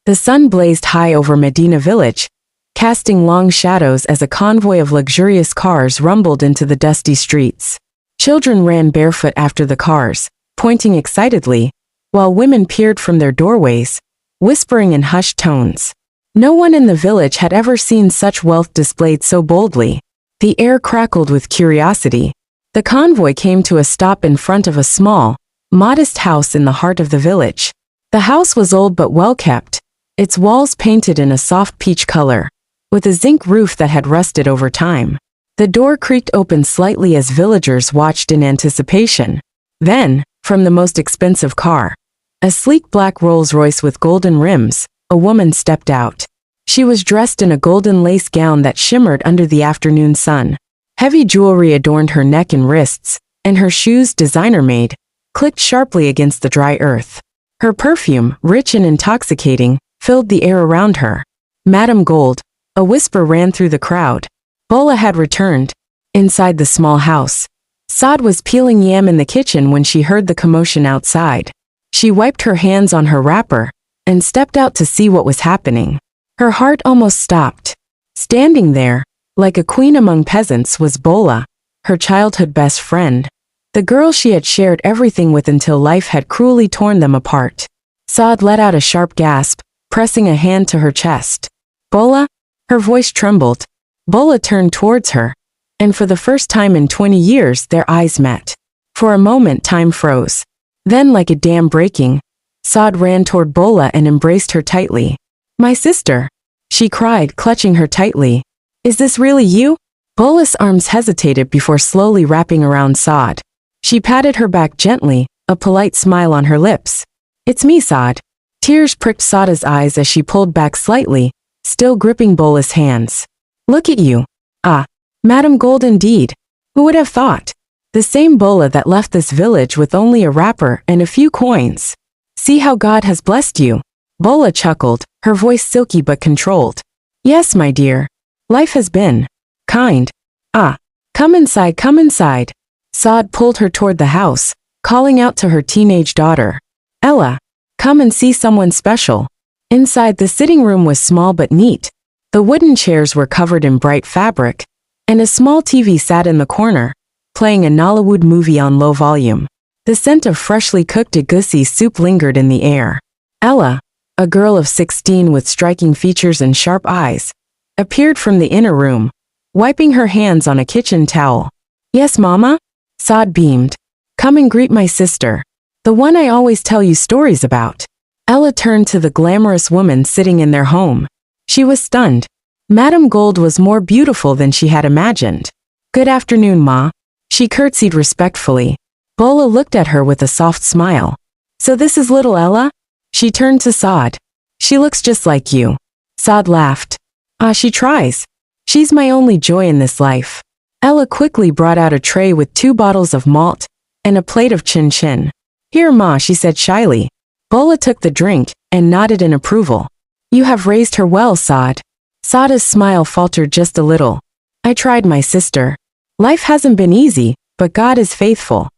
The sun blazed high over Medina village, casting long shadows as a convoy of luxurious cars rumbled into the dusty streets. Children ran barefoot after the cars, pointing excitedly, while women peered from their doorways, whispering in hushed tones. No one in the village had ever seen such wealth displayed so boldly. The air crackled with curiosity. The convoy came to a stop in front of a small, modest house in the heart of the village. The house was old but well kept, its walls painted in a soft peach color, with a zinc roof that had rusted over time. The door creaked open slightly as villagers watched in anticipation. Then, from the most expensive car, a sleek black Rolls-Royce with golden rims, a woman stepped out. She was dressed in a golden lace gown that shimmered under the afternoon sun. Heavy jewelry adorned her neck and wrists, and her shoes, designer-made, clicked sharply against the dry earth. Her perfume, rich and intoxicating, filled the air around her. Madame Gold, a whisper ran through the crowd. Bola had returned. Inside the small house, Sade was peeling yam in the kitchen when she heard the commotion outside. She wiped her hands on her wrapper and stepped out to see what was happening. Her heart almost stopped. Standing there, like a queen among peasants, was Bola, her childhood best friend, the girl she had shared everything with until life had cruelly torn them apart. Sade let out a sharp gasp, pressing a hand to her chest. Bola? Her voice trembled. Bola turned towards her, and for the first time in 20 years their eyes met. For a moment time froze. Then, like a dam breaking, Sade ran toward Bola and embraced her tightly. "My sister," she cried, clutching her tightly. "Is this really you?" Bola's arms hesitated before slowly wrapping around Sade. She patted her back gently, a polite smile on her lips. "It's me, Sade." Tears pricked Sade's eyes as she pulled back slightly, still gripping Bola's hands. "Look at you. Ah, Madame Gold indeed. Who would have thought? The same Bola that left this village with only a wrapper and a few coins. See how God has blessed you." Bola chuckled, her voice silky but controlled. "Yes, my dear. Life has been kind. Ah, come inside, come inside." Sade pulled her toward the house, calling out to her teenage daughter. "Ella, come and see someone special." Inside, the sitting room was small but neat. The wooden chairs were covered in bright fabric, and a small TV sat in the corner, playing a Nollywood movie on low volume. The scent of freshly cooked egusi soup lingered in the air. Ella, a girl of 16 with striking features and sharp eyes, appeared from the inner room, wiping her hands on a kitchen towel. "Yes, Mama?" Sade beamed. "Come and greet my sister, the one I always tell you stories about." Ella turned to the glamorous woman sitting in their home. She was stunned. Madame Gold was more beautiful than she had imagined. "Good afternoon, Ma." She curtsied respectfully. Bola looked at her with a soft smile. "So this is little Ella?" She turned to Sade. "She looks just like you." Sade laughed. "Ah, she tries. She's my only joy in this life." Ella quickly brought out a tray with 2 bottles of malt and a plate of chin-chin. "Here, Ma," she said shyly. Bola took the drink and nodded in approval. "You have raised her well, Sade." Sade's smile faltered just a little. "I tried, my sister. Life hasn't been easy, but God is faithful."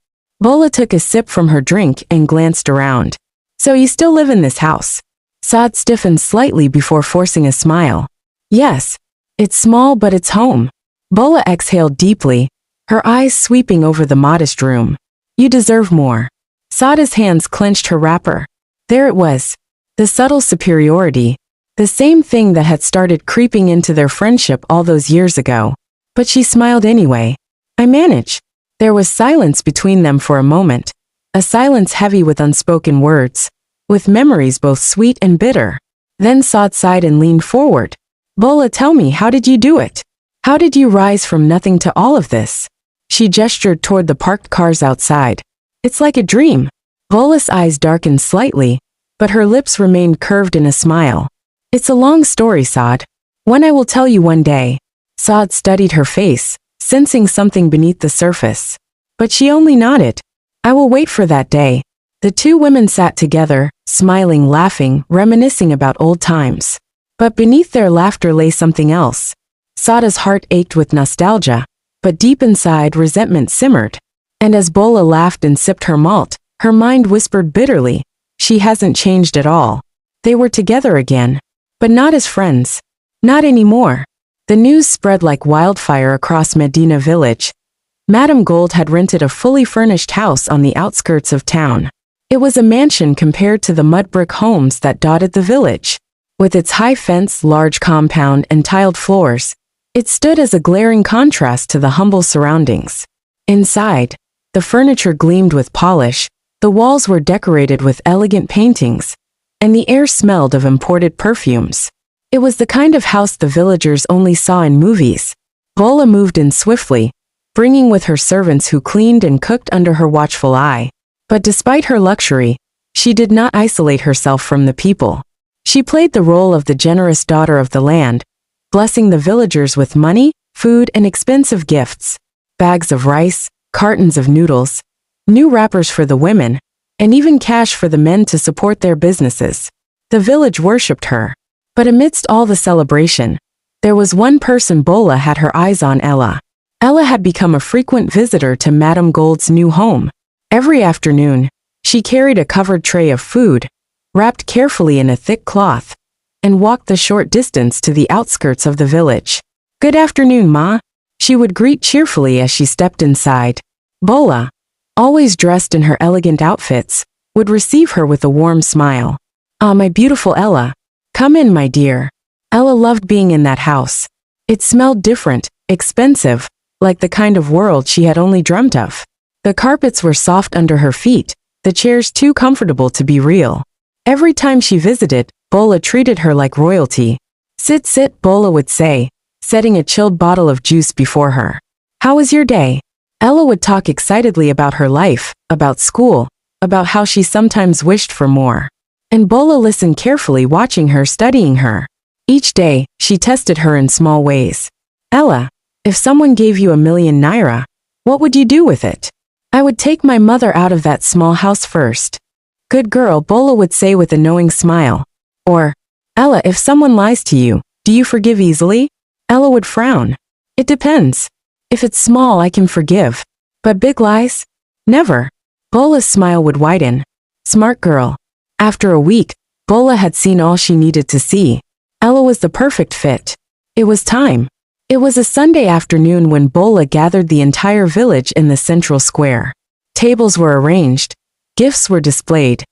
Bola took a sip from her drink and glanced around. "So you still live in this house?" Sade stiffened slightly before forcing a smile. "Yes. It's small but it's home." Bola exhaled deeply, her eyes sweeping over the modest room. "You deserve more." Sade's hands clenched her wrapper. There it was. The subtle superiority. The same thing that had started creeping into their friendship all those years ago. But she smiled anyway. "I manage." There was silence between them for a moment. A silence heavy with unspoken words, with memories both sweet and bitter. Then Sade sighed and leaned forward. "Bola, tell me, how did you do it? How did you rise from nothing to all of this?" She gestured toward the parked cars outside. "It's like a dream." Bola's eyes darkened slightly, but her lips remained curved in a smile. "It's a long story, Sade. One I will tell you one day." Sade studied her face, sensing something beneath the surface. But she only nodded. "I will wait for that day." The 2 women sat together, smiling, laughing, reminiscing about old times. But beneath their laughter lay something else. Sade's heart ached with nostalgia, but deep inside resentment simmered. And as Bola laughed and sipped her malt, her mind whispered bitterly, "She hasn't changed at all." They were together again. But not as friends. Not anymore. The news spread like wildfire across Medina village. Madame Gold had rented a fully furnished house on the outskirts of town. It was a mansion compared to the mud brick homes that dotted the village. With its high fence, large compound, and tiled floors, it stood as a glaring contrast to the humble surroundings. Inside, the furniture gleamed with polish, the walls were decorated with elegant paintings, and the air smelled of imported perfumes. It was the kind of house the villagers only saw in movies. Bola moved in swiftly, bringing with her servants who cleaned and cooked under her watchful eye. But despite her luxury, she did not isolate herself from the people. She played the role of the generous daughter of the land, blessing the villagers with money, food, and expensive gifts. Bags of rice, cartons of noodles, new wrappers for the women, and even cash for the men to support their businesses. The village worshipped her. But amidst all the celebration, there was one person Bola had her eyes on: Ella. Ella had become a frequent visitor to Madame Gold's new home. Every afternoon, she carried a covered tray of food, wrapped carefully in a thick cloth, and walked the short distance to the outskirts of the village. "Good afternoon, Ma," she would greet cheerfully as she stepped inside. Bola, always dressed in her elegant outfits, would receive her with a warm smile. "Ah, my beautiful Ella. Come in, my dear." Ella loved being in that house. It smelled different, expensive, like the kind of world she had only dreamt of. The carpets were soft under her feet, the chairs too comfortable to be real. Every time she visited, Bola treated her like royalty. "Sit, sit," Bola would say, setting a chilled bottle of juice before her. "How was your day?" Ella would talk excitedly about her life, about school, about how she sometimes wished for more. And Bola listened carefully, watching her, studying her. Each day, she tested her in small ways. "Ella, if someone gave you 1,000,000 naira, what would you do with it?" "I would take my mother out of that small house first." "Good girl," Bola would say with a knowing smile. Or, "Ella, if someone lies to you, do you forgive easily?" Ella would frown. "It depends. If it's small, I can forgive. But big lies? Never." Bola's smile would widen. Smart girl. After a week, Bola had seen all she needed to see. Ella was the perfect fit. It was time. It was a Sunday afternoon when Bola gathered the entire village in the central square. Tables were arranged, gifts were displayed,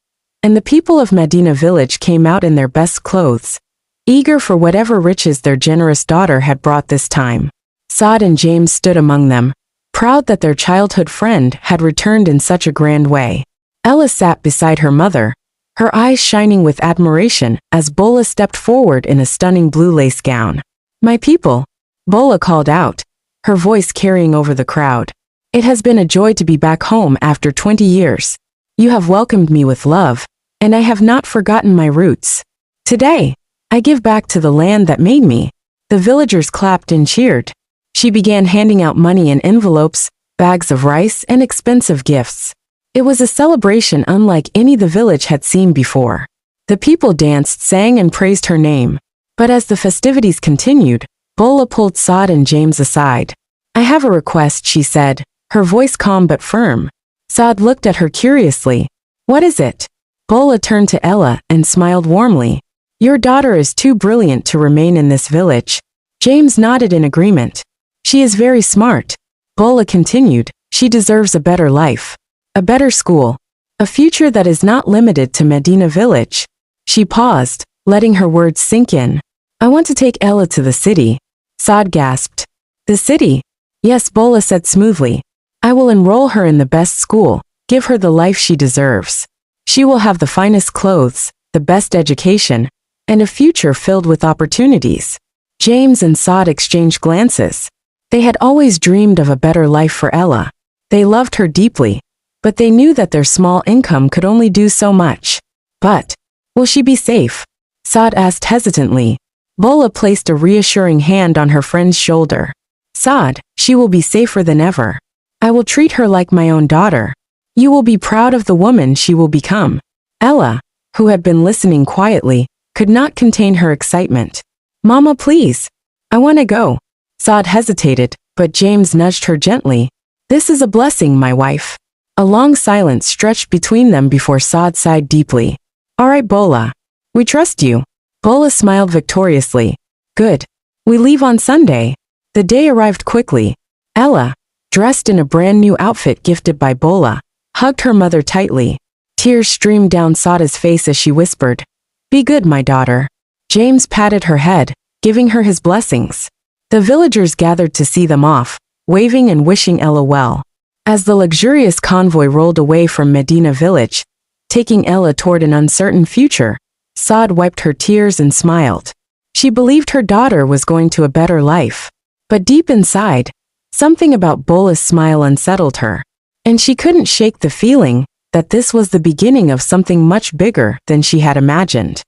and the people of Medina village came out in their best clothes, eager for whatever riches their generous daughter had brought this time. Sade and James stood among them, proud that their childhood friend had returned in such a grand way. Ella sat beside her mother, her eyes shining with admiration as Bola stepped forward in a stunning blue lace gown. "My people," Bola called out, her voice carrying over the crowd. "It has been a joy to be back home after 20 years. You have welcomed me with love, and I have not forgotten my roots. Today, I give back to the land that made me." The villagers clapped and cheered. She began handing out money in envelopes, bags of rice, and expensive gifts. It was a celebration unlike any the village had seen before. The people danced, sang, and praised her name. But as the festivities continued, Bola pulled Sade and James aside. "I have a request," she said, her voice calm but firm. Sade looked at her curiously. "What is it?" Bola turned to Ella and smiled warmly. "Your daughter is too brilliant to remain in this village." James nodded in agreement. "She is very smart." Bola continued. "She deserves a better life. A better school. A future that is not limited to Medina village." She paused, letting her words sink in. "I want to take Ella to the city." Sade gasped. "The city?" "Yes," Bola said smoothly. "I will enroll her in the best school, give her the life she deserves. She will have the finest clothes, the best education, and a future filled with opportunities." James and Sade exchanged glances. They had always dreamed of a better life for Ella. They loved her deeply, but they knew that their small income could only do so much. "But, will she be safe?" Sade asked hesitantly. Bola placed a reassuring hand on her friend's shoulder. "Sade, she will be safer than ever. I will treat her like my own daughter. You will be proud of the woman she will become." Ella, who had been listening quietly, could not contain her excitement. "Mama, please. I want to go." Sade hesitated, but James nudged her gently. "This is a blessing, my wife." A long silence stretched between them before Sade sighed deeply. "All right, Bola. We trust you. Bola smiled victoriously. Good. We leave on Sunday. The day arrived quickly. Ella, dressed in a brand new outfit gifted by Bola, hugged her mother tightly. Tears streamed down Sade's face as she whispered, "Be good, my daughter." James patted her head, giving her his blessings. The villagers gathered to see them off, waving and wishing Ella well. As the luxurious convoy rolled away from Medina village, taking Ella toward an uncertain future, Sade wiped her tears and smiled. She believed her daughter was going to a better life. But deep inside, something about Bola's smile unsettled her, and she couldn't shake the feeling that this was the beginning of something much bigger than she had imagined.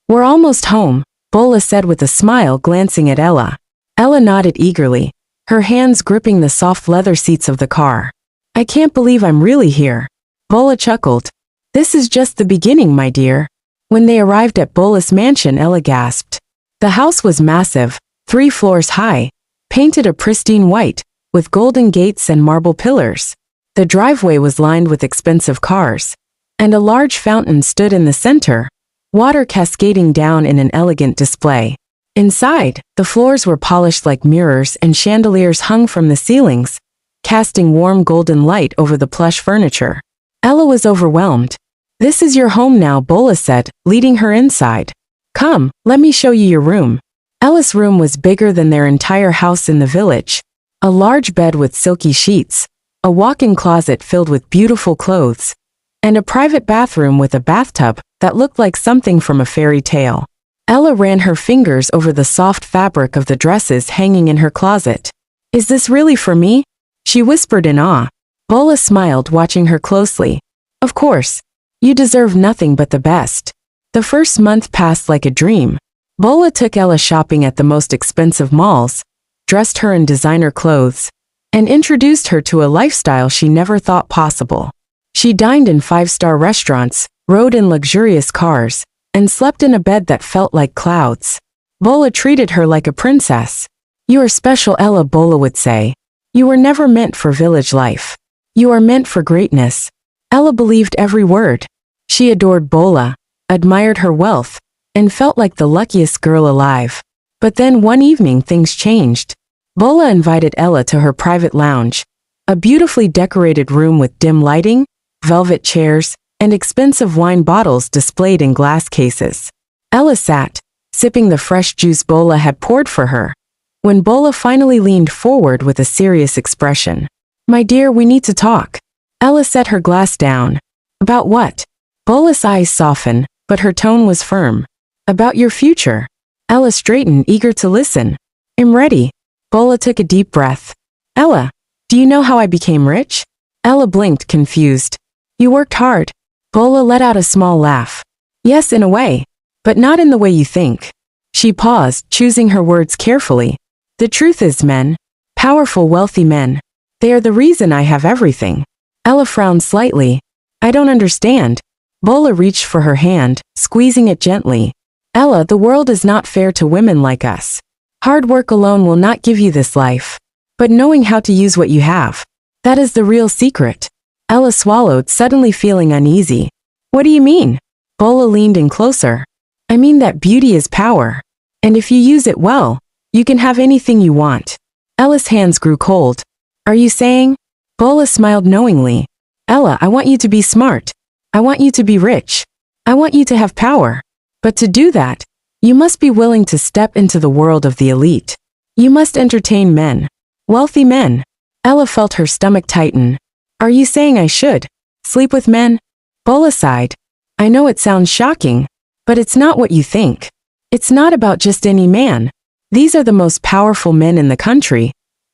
"We're almost home," Bola said with a smile, glancing at Ella. Ella nodded eagerly, her hands gripping the soft leather seats of the car. "I can't believe I'm really here." Bola chuckled. "This is just the beginning, my dear." When they arrived at Bola's mansion, Ella gasped. The house was massive, 3 floors high, painted a pristine white, with golden gates and marble pillars. The driveway was lined with expensive cars, and a large fountain stood in the center, water cascading down in an elegant display. Inside, the floors were polished like mirrors and chandeliers hung from the ceilings, casting warm golden light over the plush furniture. Ella was overwhelmed. "This is your home now," Bola said, leading her inside. "Come, let me show you your room." Ella's room was bigger than their entire house in the village. A large bed with silky sheets, a walk-in closet filled with beautiful clothes, and a private bathroom with a bathtub that looked like something from a fairy tale. Ella ran her fingers over the soft fabric of the dresses hanging in her closet. "Is this really for me?" she whispered in awe. Bola smiled, watching her closely. "Of course. You deserve nothing but the best." The first month passed like a dream. Bola took Ella shopping at the most expensive malls, dressed her in designer clothes, and introduced her to a lifestyle she never thought possible. She dined in 5-star restaurants, rode in luxurious cars, and slept in a bed that felt like clouds. Bola treated her like a princess. "You are special, Ella," Bola would say. "You were never meant for village life. You are meant for greatness." Ella believed every word. She adored Bola, admired her wealth, and felt like the luckiest girl alive. But then one evening things changed. Bola invited Ella to her private lounge, a beautifully decorated room with dim lighting, velvet chairs, and expensive wine bottles displayed in glass cases. Ella sat, sipping the fresh juice Bola had poured for her, when Bola finally leaned forward with a serious expression. "My dear, we need to talk." Ella set her glass down. "About what?" Bola's eyes softened, but her tone was firm. "About your future." Ella straightened, eager to listen. "I'm ready." Bola took a deep breath. "Ella, do you know how I became rich?" Ella blinked, confused. "You worked hard." Bola let out a small laugh. "Yes, in a way, but not in the way you think." She paused, choosing her words carefully. "The truth is, men, powerful, wealthy men, they are the reason I have everything." Ella frowned slightly. "I don't understand." Bola reached for her hand, squeezing it gently. "Ella, the world is not fair to women like us. Hard work alone will not give you this life. But knowing how to use what you have, that is the real secret." Ella swallowed, suddenly feeling uneasy. "What do you mean?" Bola leaned in closer. "I mean that beauty is power. And if you use it well, you can have anything you want." Ella's hands grew cold. "Are you saying?" Bola smiled knowingly. "Ella, I want you to be smart. I want you to be rich. I want you to have power. But to do that, you must be willing to step into the world of the elite. You must entertain men. Wealthy men." Ella felt her stomach tighten. "Are you saying I should sleep with men?" Bola sighed. "I know it sounds shocking, but it's not what you think. It's not about just any man. These are the most powerful men in the country.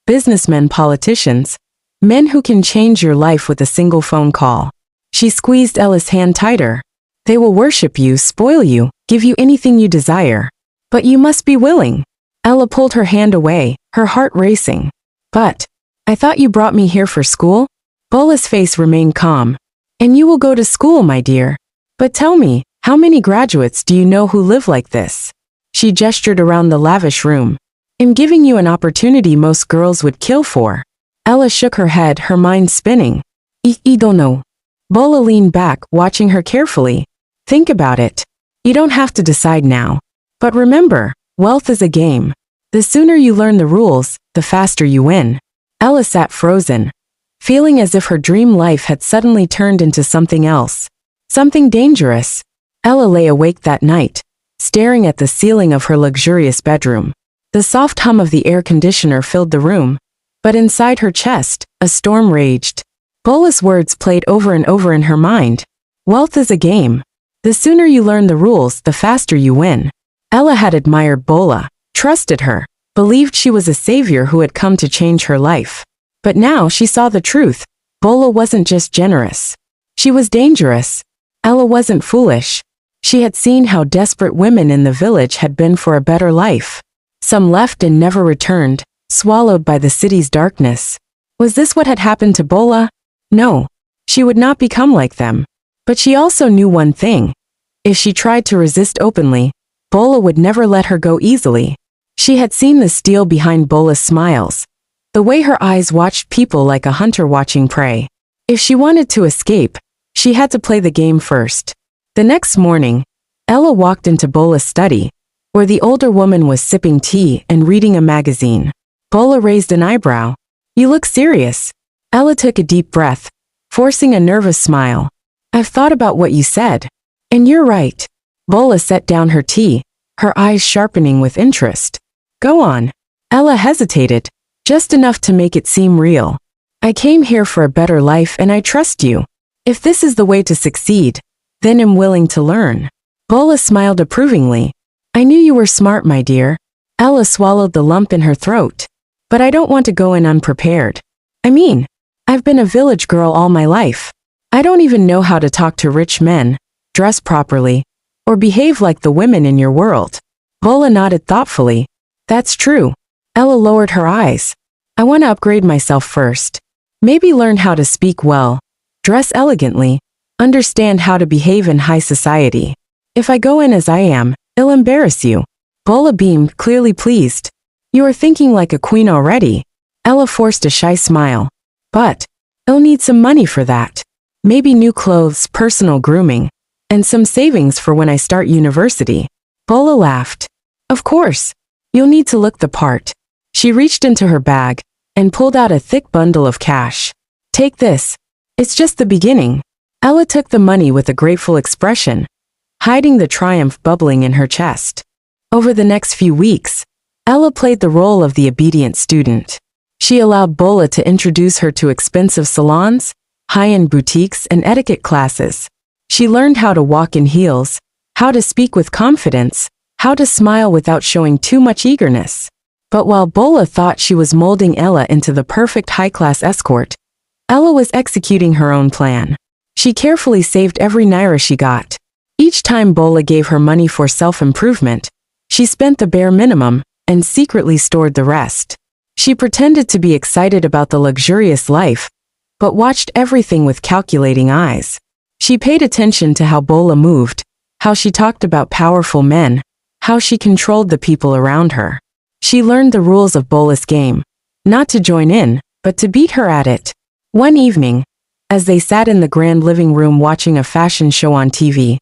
Businessmen, politicians, men who can change your life with a single phone call." She squeezed Ella's hand tighter. "They will worship you, spoil you, give you anything you desire. But you must be willing." Ella pulled her hand away, her heart racing. "But, I thought you brought me here for school?" Bola's face remained calm. "And you will go to school, my dear. But tell me, how many graduates do you know who live like this?" She gestured around the lavish room. "I'm giving you an opportunity most girls would kill for." Ella shook her head, her mind spinning. I don't know." Bola leaned back, watching her carefully. "Think about it. You don't have to decide now. But remember, wealth is a game. The sooner you learn the rules, the faster you win. Ella sat frozen, feeling as if her dream life had suddenly turned into something else. Something dangerous. Ella lay awake that night, staring at the ceiling of her luxurious bedroom. The soft hum of the air conditioner filled the room, but inside her chest, a storm raged. Bola's words played over and over in her mind. Wealth is a game. The sooner you learn the rules, the faster you win. Ella had admired Bola, trusted her, believed she was a savior who had come to change her life. But now she saw the truth. Bola wasn't just generous. She was dangerous. Ella wasn't foolish. She had seen how desperate women in the village had been for a better life. Some left and never returned, swallowed by the city's darkness. Was this what had happened to Bola? No. She would not become like them. But she also knew one thing. If she tried to resist openly, Bola would never let her go easily. She had seen the steel behind Bola's smiles, the way her eyes watched people like a hunter watching prey. If she wanted to escape, she had to play the game first. The next morning, Ella walked into Bola's study, where the older woman was sipping tea and reading a magazine. Bola raised an eyebrow. You look serious. Ella took a deep breath, forcing a nervous smile. I've thought about what you said. And you're right. Bola set down her tea, her eyes sharpening with interest. Go on. Ella hesitated, just enough to make it seem real. I came here for a better life and I trust you. If this is the way to succeed, then I'm willing to learn. Bola smiled approvingly. I knew you were smart, my dear. Ella swallowed the lump in her throat. But I don't want to go in unprepared. I mean, I've been a village girl all my life. I don't even know how to talk to rich men, dress properly, or behave like the women in your world. Bola nodded thoughtfully. That's true. Ella lowered her eyes. I want to upgrade myself first. Maybe learn how to speak well, dress elegantly, understand how to behave in high society. If I go in as I am, it'll embarrass you. Bola beamed, clearly pleased. You are thinking like a queen already. Ella forced a shy smile. But I'll need some money for that. Maybe new clothes, personal grooming, and some savings for when I start university. Bola laughed. Of course. You'll need to look the part. She reached into her bag and pulled out a thick bundle of cash. Take this. It's just the beginning. Ella took the money with a grateful expression, hiding the triumph bubbling in her chest. Over the next few weeks, Ella played the role of the obedient student. She allowed Bola to introduce her to expensive salons, high-end boutiques, and etiquette classes. She learned how to walk in heels, how to speak with confidence, how to smile without showing too much eagerness. But while Bola thought she was molding Ella into the perfect high-class escort, Ella was executing her own plan. She carefully saved every naira she got. Each time Bola gave her money for self-improvement, she spent the bare minimum and secretly stored the rest. She pretended to be excited about the luxurious life, but watched everything with calculating eyes. She paid attention to how Bola moved, how she talked about powerful men, how she controlled the people around her. She learned the rules of Bola's game, not to join in, but to beat her at it. One evening, as they sat in the grand living room watching a fashion show on TV,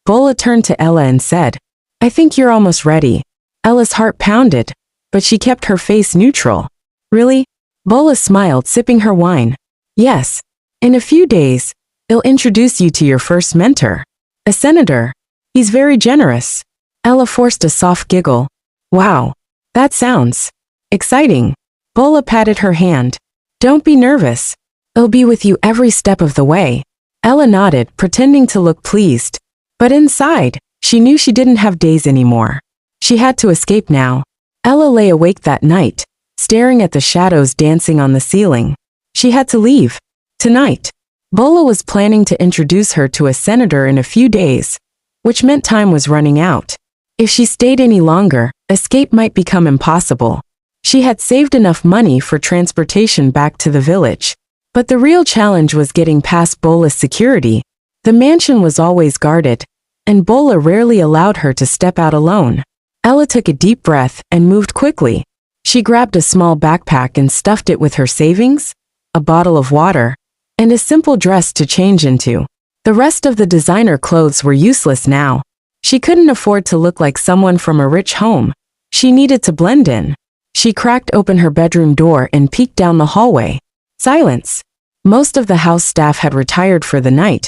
Bola turned to Ella and said, I think you're almost ready. Ella's heart pounded, but she kept her face neutral. Really? Bola smiled, sipping her wine. Yes. In a few days, I'll introduce you to your first mentor. A senator. He's very generous. Ella forced a soft giggle. Wow. That sounds exciting. Bola patted her hand. Don't be nervous. I'll be with you every step of the way. Ella nodded, pretending to look pleased. But inside, she knew she didn't have days anymore. She had to escape now. Ella lay awake that night, staring at the shadows dancing on the ceiling. She had to leave. Tonight. Bola was planning to introduce her to a senator in a few days, which meant time was running out. If she stayed any longer, escape might become impossible. She had saved enough money for transportation back to the village. But the real challenge was getting past Bola's security. The mansion was always guarded, and Bola rarely allowed her to step out alone. Ella took a deep breath and moved quickly. She grabbed a small backpack and stuffed it with her savings, a bottle of water, and a simple dress to change into. The rest of the designer clothes were useless now. She couldn't afford to look like someone from a rich home. She needed to blend in. She cracked open her bedroom door and peeked down the hallway. Silence. Most of the house staff had retired for the night,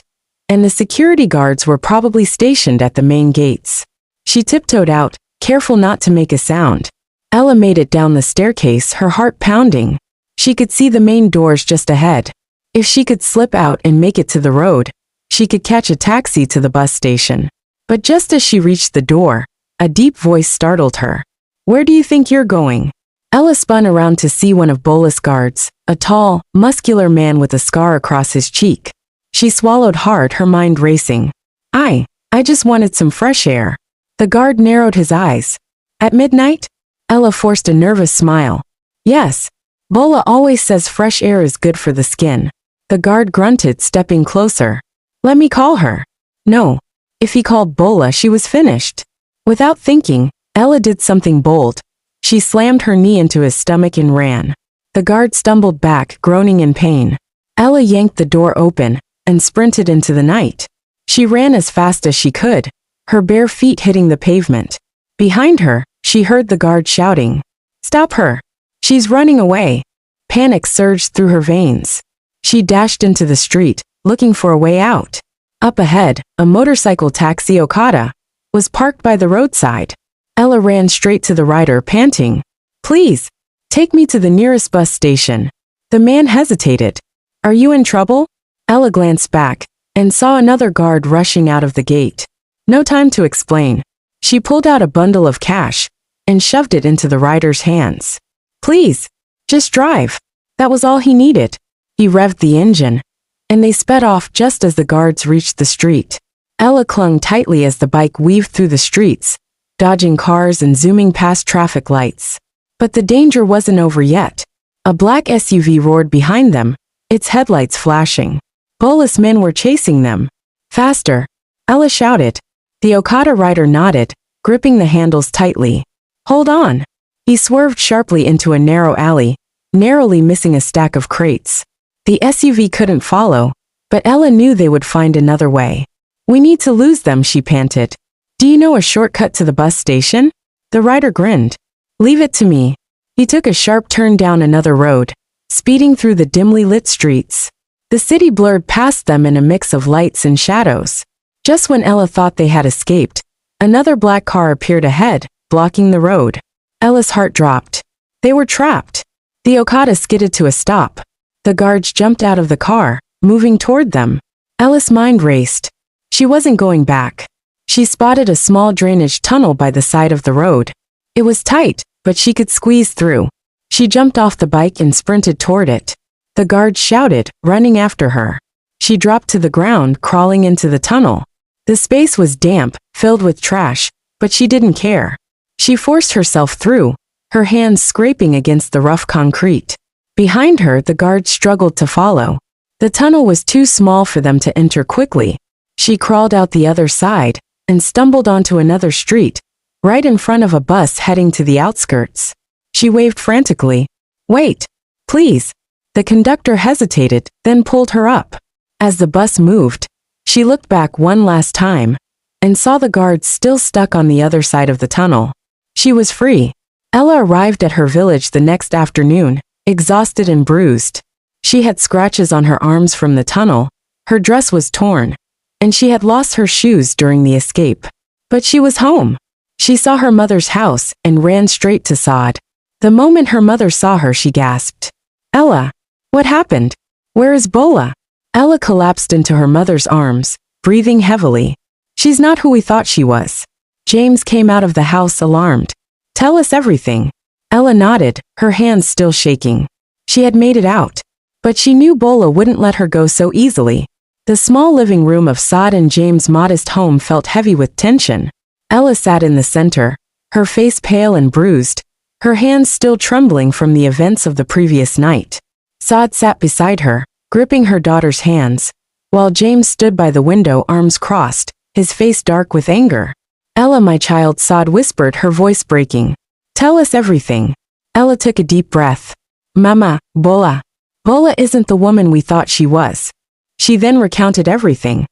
and the security guards were probably stationed at the main gates. She tiptoed out, careful not to make a sound. Ella made it down the staircase, her heart pounding. She could see the main doors just ahead. If she could slip out and make it to the road, she could catch a taxi to the bus station. But just as she reached the door, a deep voice startled her. "Where do you think you're going?" Ella spun around to see one of Bola's guards, a tall, muscular man with a scar across his cheek. She swallowed hard, her mind racing. I just wanted some fresh air." The guard narrowed his eyes. "At midnight?" Ella forced a nervous smile. "Yes. Bola always says fresh air is good for the skin." The guard grunted, stepping closer. "Let me call her." No. If he called Bola, she was finished. Without thinking, Ella did something bold. She slammed her knee into his stomach and ran. The guard stumbled back, groaning in pain. Ella yanked the door open and sprinted into the night. She ran as fast as she could, her bare feet hitting the pavement. Behind her, she heard the guard shouting, "Stop her! She's running away!" Panic surged through her veins. She dashed into the street, looking for a way out. Up ahead, a motorcycle taxi Okada was parked by the roadside. Ella ran straight to the rider, panting, "Please, take me to the nearest bus station." The man hesitated. "Are you in trouble?" Ella glanced back and saw another guard rushing out of the gate. No time to explain. She pulled out a bundle of cash and shoved it into the rider's hands. "Please, just drive." That was all he needed. He revved the engine, and they sped off just as the guards reached the street. Ella clung tightly as the bike weaved through the streets, dodging cars and zooming past traffic lights. But the danger wasn't over yet. A black SUV roared behind them, its headlights flashing. Bola's men were chasing them. "Faster!" Ella shouted. The Okada rider nodded, gripping the handles tightly. "Hold on!" He swerved sharply into a narrow alley, narrowly missing a stack of crates. The SUV couldn't follow, but Ella knew they would find another way. "We need to lose them," she panted. "Do you know a shortcut to the bus station?" The rider grinned. "Leave it to me." He took a sharp turn down another road, speeding through the dimly lit streets. The city blurred past them in a mix of lights and shadows. Just when Ella thought they had escaped, another black car appeared ahead, blocking the road. Ella's heart dropped. They were trapped. The Okada skidded to a stop. The guards jumped out of the car, moving toward them. Ella's mind raced. She wasn't going back. She spotted a small drainage tunnel by the side of the road. It was tight, but she could squeeze through. She jumped off the bike and sprinted toward it. The guards shouted, running after her. She dropped to the ground, crawling into the tunnel. The space was damp, filled with trash, but she didn't care. She forced herself through, her hands scraping against the rough concrete. Behind her, the guards struggled to follow. The tunnel was too small for them to enter quickly. She crawled out the other side and stumbled onto another street, right in front of a bus heading to the outskirts. She waved frantically. "Wait, please." The conductor hesitated, then pulled her up. As the bus moved, she looked back one last time and saw the guards still stuck on the other side of the tunnel. She was free. Ella arrived at her village the next afternoon, exhausted and bruised. She had scratches on her arms from the tunnel, her dress was torn, and she had lost her shoes during the escape. But she was home. She saw her mother's house and ran straight to Sade. The moment her mother saw her, she gasped. "Ella, what happened? Where is Bola?" Ella collapsed into her mother's arms, breathing heavily. "She's not who we thought she was." James came out of the house alarmed. "Tell us everything." Ella nodded, her hands still shaking. She had made it out. But she knew Bola wouldn't let her go so easily. The small living room of Sade and James' modest home felt heavy with tension. Ella sat in the center, her face pale and bruised, her hands still trembling from the events of the previous night. Sade sat beside her, gripping her daughter's hands, while James stood by the window, arms crossed, his face dark with anger. "Ella, my child," Sade whispered, her voice breaking. "Tell us everything." Ella took a deep breath. "Mama, Bola. Bola isn't the woman we thought she was." She then recounted everything.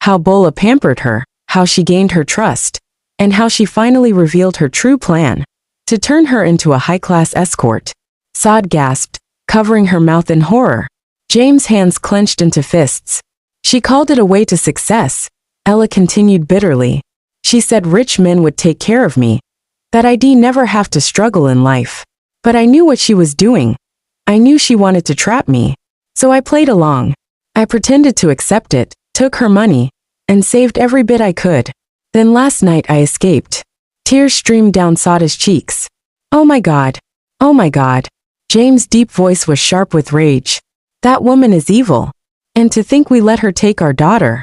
How Bola pampered her, how she gained her trust, and how she finally revealed her true plan, to turn her into a high-class escort. Sade gasped, covering her mouth in horror. James' hands clenched into fists. She called it a way to success, Ella continued bitterly. She said rich men would take care of me, that I'd never have to struggle in life. But I knew what she was doing. I knew she wanted to trap me. So I played along. I pretended to accept it, took her money, and saved every bit I could. Then last night I escaped. Tears streamed down Sade's cheeks. Oh my God. Oh my God. James' deep voice was sharp with rage. That woman is evil. And to think we let her take our daughter.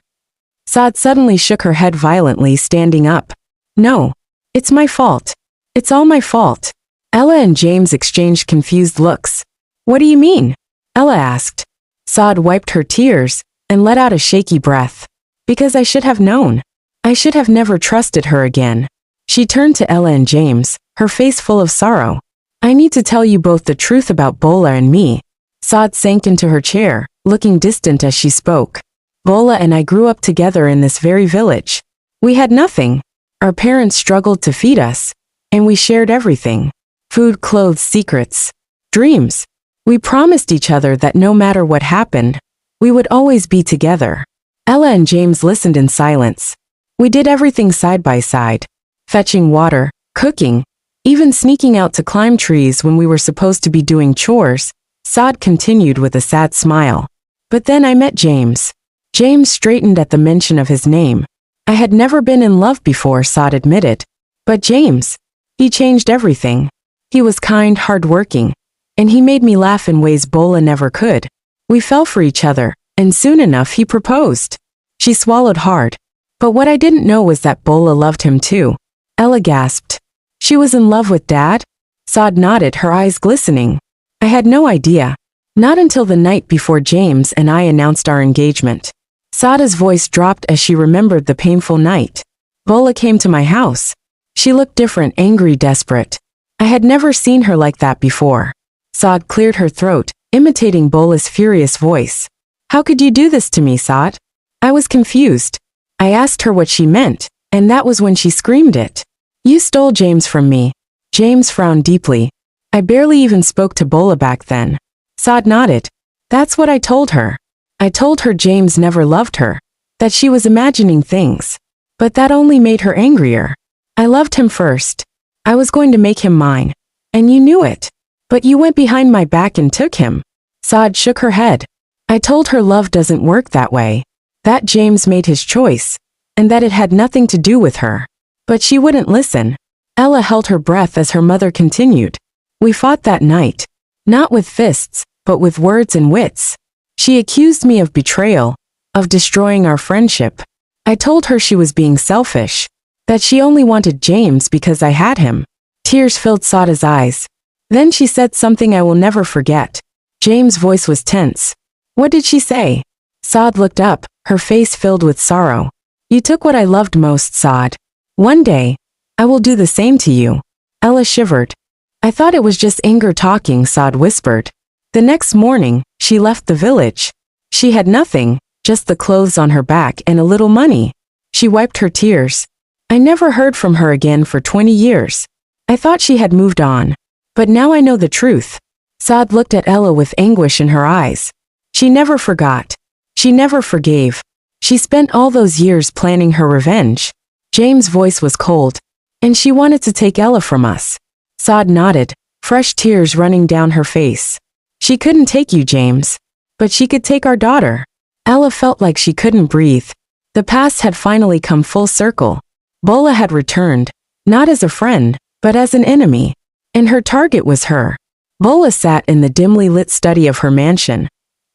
Sade suddenly shook her head violently, standing up. No. It's my fault. It's all my fault. Ella and James exchanged confused looks. What do you mean? Ella asked. Sade wiped her tears and let out a shaky breath. Because I should have known. I should have never trusted her again. She turned to Ella and James, her face full of sorrow. I need to tell you both the truth about Bola and me. Sade sank into her chair, looking distant as she spoke. Bola and I grew up together in this very village. We had nothing. Our parents struggled to feed us, and we shared everything. Food, clothes, secrets, dreams. We promised each other that no matter what happened, we would always be together. Ella and James listened in silence. We did everything side by side. Fetching water, cooking, even sneaking out to climb trees when we were supposed to be doing chores. Sade continued with a sad smile. But then I met James. James straightened at the mention of his name. I had never been in love before, Sade admitted. But James, he changed everything. He was kind, hardworking, and he made me laugh in ways Bola never could. We fell for each other, and soon enough he proposed. She swallowed hard. But what I didn't know was that Bola loved him too. Ella gasped. She was in love with Dad? Sade nodded, her eyes glistening. I had no idea. Not until the night before James and I announced our engagement. Sade's voice dropped as she remembered the painful night. Bola came to my house. She looked different, angry, desperate. I had never seen her like that before. Sade cleared her throat, imitating Bola's furious voice. How could you do this to me, Sade? I was confused. I asked her what she meant, and that was when she screamed it. You stole James from me. James frowned deeply. I barely even spoke to Bola back then. Sade nodded. That's what I told her. I told her James never loved her, that she was imagining things. But that only made her angrier. I loved him first. I was going to make him mine. And you knew it. But you went behind my back and took him. Sade shook her head. I told her love doesn't work that way. That James made his choice, and that it had nothing to do with her. But she wouldn't listen. Ella held her breath as her mother continued. We fought that night. Not with fists, but with words and wits. She accused me of betrayal, of destroying our friendship. I told her she was being selfish, that she only wanted James because I had him. Tears filled Sade's eyes. Then she said something I will never forget. James' voice was tense. What did she say? Sade looked up, her face filled with sorrow. You took what I loved most, Sade. One day, I will do the same to you. Ella shivered. I thought it was just anger talking, Sade whispered. The next morning, she left the village. She had nothing, just the clothes on her back and a little money. She wiped her tears. I never heard from her again for 20 years. I thought she had moved on. But now I know the truth. Sade looked at Ella with anguish in her eyes. She never forgot. She never forgave. She spent all those years planning her revenge. James' voice was cold. And she wanted to take Ella from us. Sade nodded, fresh tears running down her face. She couldn't take you, James. But she could take our daughter. Ella felt like she couldn't breathe. The past had finally come full circle. Bola had returned, not as a friend, but as an enemy. And her target was her. Bola sat in the dimly lit study of her mansion,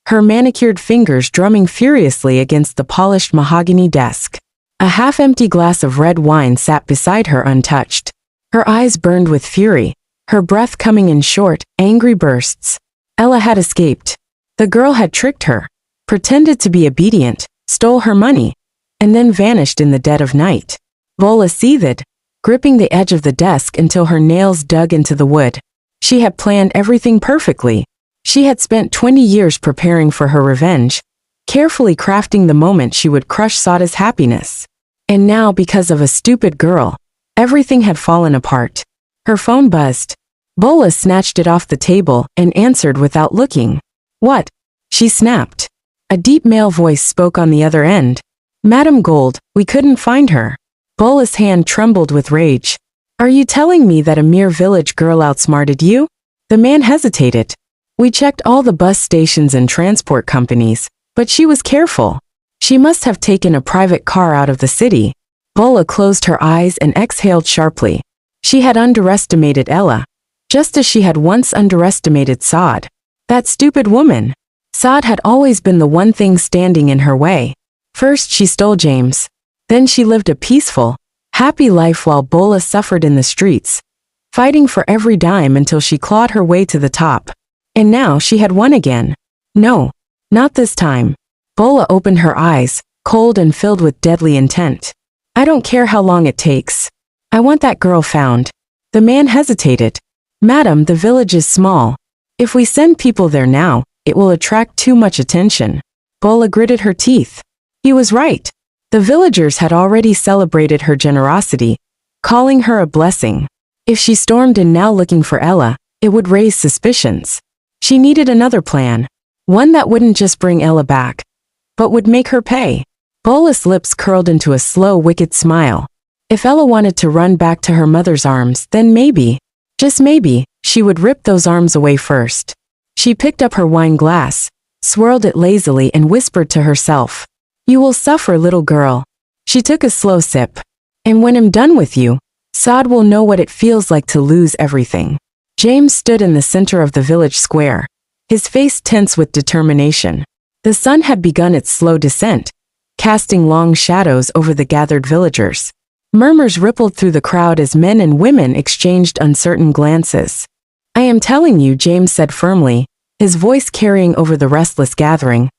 her manicured fingers drumming furiously against the polished mahogany desk. A half-empty glass of red wine sat beside her untouched. Her eyes burned with fury, her breath coming in short, angry bursts. Ella had escaped. The girl had tricked her, pretended to be obedient, stole her money, and then vanished in the dead of night. Bola seethed, gripping the edge of the desk until her nails dug into the wood. She had planned everything perfectly. She had spent 20 years preparing for her revenge, carefully crafting the moment she would crush Sade's happiness. And now, because of a stupid girl, everything had fallen apart. Her phone buzzed. Bola snatched it off the table and answered without looking. "What?" she snapped. A deep male voice spoke on the other end. "Madam Gold, we couldn't find her." Bola's hand trembled with rage. "Are you telling me that a mere village girl outsmarted you?" The man hesitated. "We checked all the bus stations and transport companies, but she was careful. She must have taken a private car out of the city." Bola closed her eyes and exhaled sharply. She had underestimated Ella, just as she had once underestimated Sade. That stupid woman. Sade had always been the one thing standing in her way. First she stole James. Then she lived a peaceful, happy life while Bola suffered in the streets, fighting for every dime until she clawed her way to the top. And now she had won again. No, not this time. Bola opened her eyes, cold and filled with deadly intent. "I don't care how long it takes. I want that girl found." The man hesitated. "Madam, the village is small. If we send people there now, it will attract too much attention." Bola gritted her teeth. He was right. The villagers had already celebrated her generosity, calling her a blessing. If she stormed in now looking for Ella, it would raise suspicions. She needed another plan, one that wouldn't just bring Ella back, but would make her pay. Bola's lips curled into a slow, wicked smile. If Ella wanted to run back to her mother's arms, then maybe, just maybe, she would rip those arms away first. She picked up her wine glass, swirled it lazily and whispered to herself, "You will suffer, little girl." She took a slow sip. "And when I'm done with you, Sade will know what it feels like to lose everything." James stood in the center of the village square, his face tense with determination. The sun had begun its slow descent, casting long shadows over the gathered villagers. Murmurs rippled through the crowd as men and women exchanged uncertain glances. "I am telling you," James said firmly, his voice carrying over the restless gathering.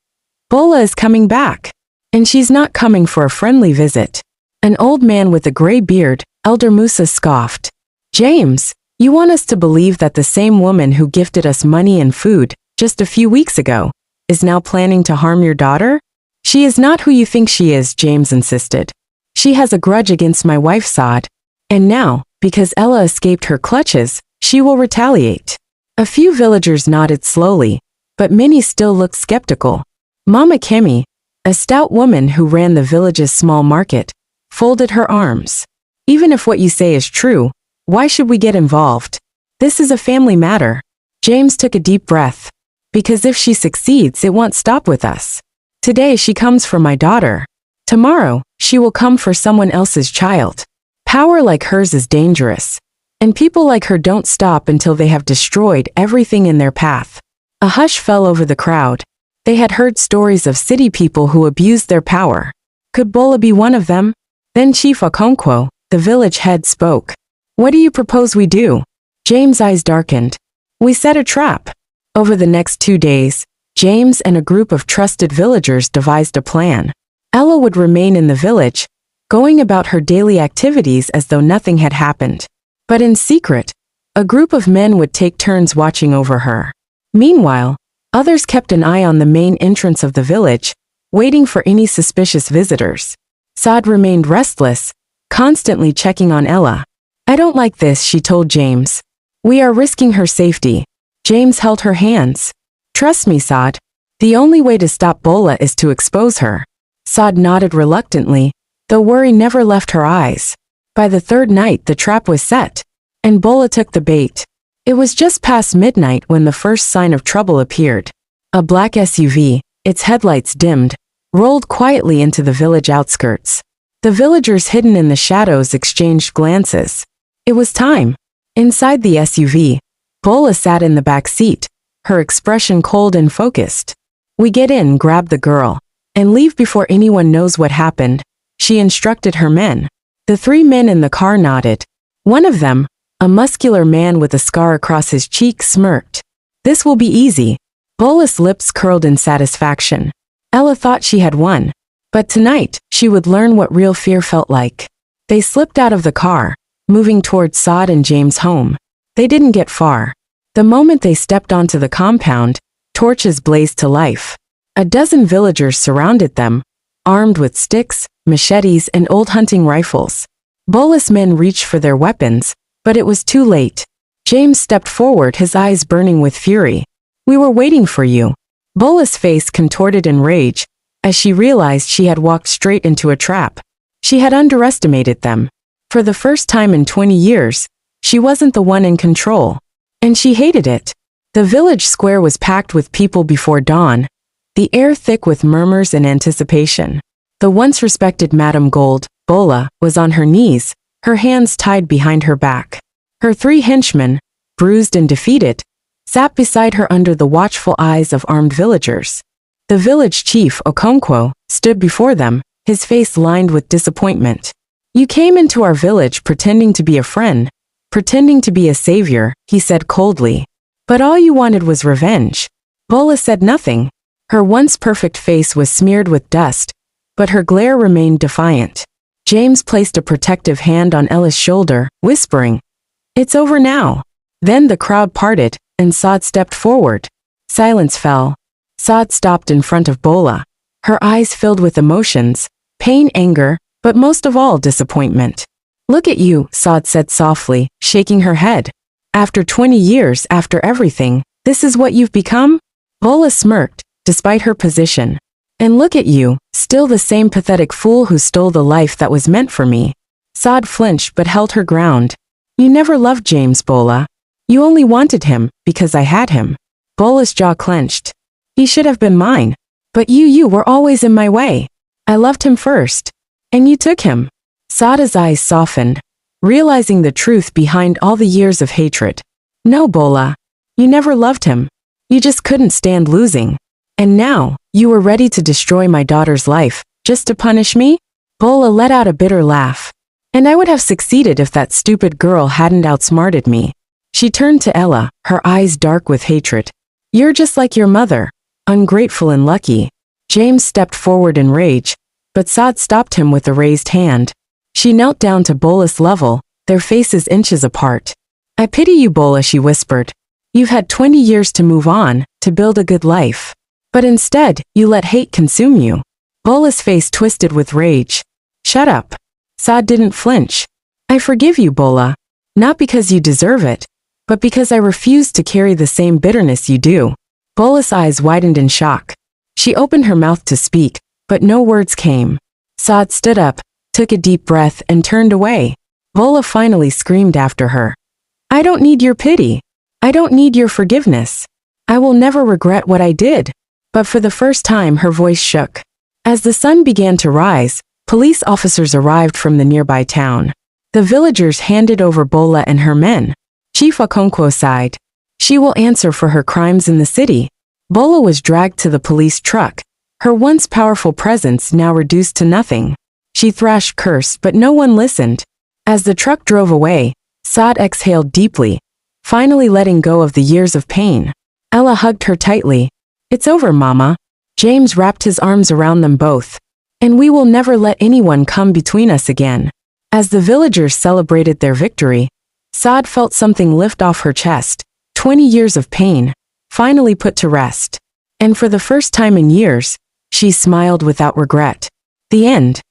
"Bola is coming back. And she's not coming for a friendly visit." An old man with a gray beard, Elder Musa, scoffed. "James, you want us to believe that the same woman who gifted us money and food just a few weeks ago is now planning to harm your daughter?" "She is not who you think she is," James insisted. "She has a grudge against my wife, Sade. And now, because Ella escaped her clutches, she will retaliate." A few villagers nodded slowly, but many still looked skeptical. Mama Kemi, a stout woman who ran the village's small market, folded her arms. "Even if what you say is true, why should we get involved? This is a family matter." James took a deep breath. "Because if she succeeds, it won't stop with us. Today she comes for my daughter. Tomorrow, she will come for someone else's child. Power like hers is dangerous. And people like her don't stop until they have destroyed everything in their path." A hush fell over the crowd. They had heard stories of city people who abused their power. Could Bola be one of them? Then Chief Okonkwo, the village head, spoke. "What do you propose we do?" James' eyes darkened. "We set a trap." Over the next 2 days, James and a group of trusted villagers devised a plan. Ella would remain in the village, going about her daily activities as though nothing had happened. But in secret, a group of men would take turns watching over her. Meanwhile, others kept an eye on the main entrance of the village, waiting for any suspicious visitors. Sade remained restless, constantly checking on Ella. "I don't like this," she told James. "We are risking her safety." James held her hands. "Trust me, Sade. The only way to stop Bola is to expose her." Sade nodded reluctantly, though worry never left her eyes. By the third night the trap was set, and Bola took the bait. It was just past midnight when the first sign of trouble appeared. A black SUV, its headlights dimmed, rolled quietly into the village outskirts. The villagers hidden in the shadows exchanged glances. It was time. Inside the SUV, Bola sat in the back seat, her expression cold and focused. "We get in, grab the girl, and leave before anyone knows what happened," she instructed her men. The 3 men in the car nodded. One of them, a muscular man with a scar across his cheek, smirked. "This will be easy." Bola's lips curled in satisfaction. Ella thought she had won. But tonight, she would learn what real fear felt like. They slipped out of the car, moving towards Sade and James' home. They didn't get far. The moment they stepped onto the compound, torches blazed to life. A dozen villagers surrounded them, armed with sticks, machetes, and old hunting rifles. Bola's men reached for their weapons, but it was too late. James stepped forward, his eyes burning with fury. "We were waiting for you." Bola's face contorted in rage, as she realized she had walked straight into a trap. She had underestimated them. For the first time in 20 years, she wasn't the one in control. And she hated it. The village square was packed with people before dawn, the air thick with murmurs and anticipation. The once respected Madame Gold, Bola, was on her knees, her hands tied behind her back. Her 3 henchmen, bruised and defeated, sat beside her under the watchful eyes of armed villagers. The village chief, Okonkwo, stood before them, his face lined with disappointment. "You came into our village pretending to be a friend, pretending to be a savior," he said coldly. "But all you wanted was revenge." Bola said nothing. Her once perfect face was smeared with dust, but her glare remained defiant. James placed a protective hand on Ella's shoulder, whispering, "It's over now." Then the crowd parted, and Sade stepped forward. Silence fell. Sade stopped in front of Bola, her eyes filled with emotions, pain, anger, but most of all disappointment. "Look at you," Sade said softly, shaking her head. "After 20 years, after everything, this is what you've become?" Bola smirked, despite her position. "And look at you, still the same pathetic fool who stole the life that was meant for me." Sade flinched but held her ground. "You never loved James, Bola. You only wanted him, because I had him." Bola's jaw clenched. "He should have been mine. But you were always in my way. I loved him first. And you took him." Sade's eyes softened, realizing the truth behind all the years of hatred. "No, Bola. You never loved him. You just couldn't stand losing. And now, you were ready to destroy my daughter's life, just to punish me?" Bola let out a bitter laugh. "And I would have succeeded if that stupid girl hadn't outsmarted me." She turned to Ella, her eyes dark with hatred. "You're just like your mother, ungrateful and lucky." James stepped forward in rage, but Sade stopped him with a raised hand. She knelt down to Bola's level, their faces inches apart. "I pity you, Bola," she whispered. "You've had 20 years to move on, to build a good life. But instead, you let hate consume you." Bola's face twisted with rage. "Shut up." Sade didn't flinch. "I forgive you, Bola. Not because you deserve it, but because I refuse to carry the same bitterness you do." Bola's eyes widened in shock. She opened her mouth to speak, but no words came. Sade stood up, took a deep breath, and turned away. Bola finally screamed after her. "I don't need your pity. I don't need your forgiveness. I will never regret what I did." But for the first time her voice shook. As the sun began to rise, police officers arrived from the nearby town. The villagers handed over Bola and her men. Chief Okonkwo sighed. "She will answer for her crimes in the city." Bola was dragged to the police truck, her once powerful presence now reduced to nothing. She thrashed, cursed, but no one listened. As the truck drove away, Sade exhaled deeply, finally letting go of the years of pain. Ella hugged her tightly. "It's over, Mama." James wrapped his arms around them both. "And we will never let anyone come between us again." As the villagers celebrated their victory, Sade felt something lift off her chest. 20 years of pain, finally put to rest. And for the first time in years, she smiled without regret. The end.